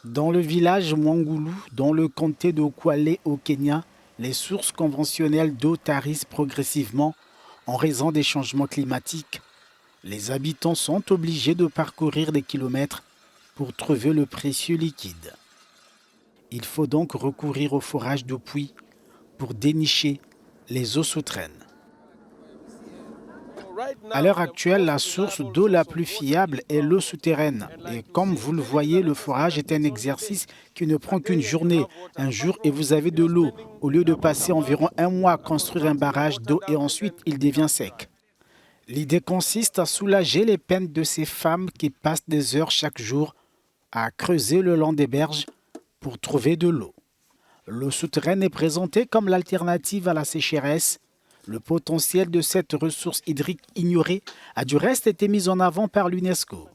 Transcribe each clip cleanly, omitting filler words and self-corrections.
Dans le village Mwangulu, dans le comté de Kwale au Kenya, les sources conventionnelles d'eau tarissent progressivement en raison des changements climatiques. Les habitants sont obligés de parcourir des kilomètres pour trouver le précieux liquide. Il faut donc recourir au forage de puits pour dénicher les eaux souterraines. À l'heure actuelle, la source d'eau la plus fiable est l'eau souterraine. Et comme vous le voyez, le forage est un exercice qui ne prend qu'une journée, un jour et vous avez de l'eau. Au lieu de passer environ un mois à construire un barrage d'eau et ensuite il devient sec. L'idée consiste à soulager les peines de ces femmes qui passent des heures chaque jour à creuser le long des berges pour trouver de l'eau. L'eau souterraine est présentée comme l'alternative à la sécheresse. Le potentiel de cette ressource hydrique ignorée a du reste été mis en avant par l'UNESCO.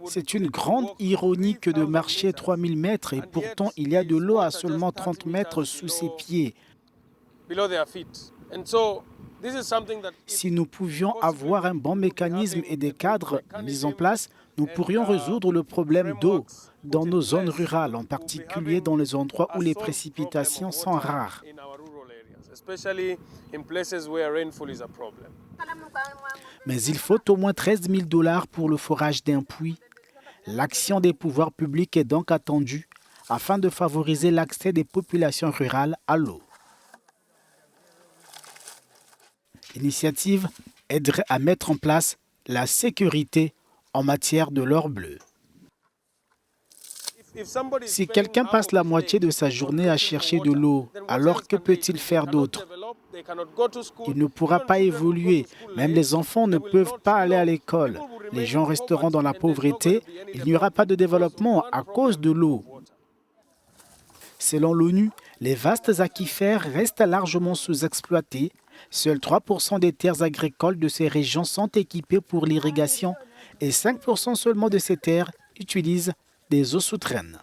C'est une grande ironie que de marcher 3000 mètres et pourtant il y a de l'eau à seulement 30 mètres sous ses pieds. Si nous pouvions avoir un bon mécanisme et des cadres mis en place, nous pourrions résoudre le problème d'eau dans nos zones rurales, en particulier dans les endroits où les précipitations sont rares. Mais il faut au moins 13 000 $ pour le forage d'un puits. L'action des pouvoirs publics est donc attendue afin de favoriser l'accès des populations rurales à l'eau. L'initiative aiderait à mettre en place la sécurité en matière de l'or bleu. Si quelqu'un passe la moitié de sa journée à chercher de l'eau, alors que peut-il faire d'autre? Il ne pourra pas évoluer. Même les enfants ne peuvent pas aller à l'école. Les gens resteront dans la pauvreté. Il n'y aura pas de développement à cause de l'eau. Selon l'ONU, les vastes aquifères restent largement sous-exploités. Seuls 3% des terres agricoles de ces régions sont équipées pour l'irrigation et 5% seulement de ces terres utilisent des eaux souterraines.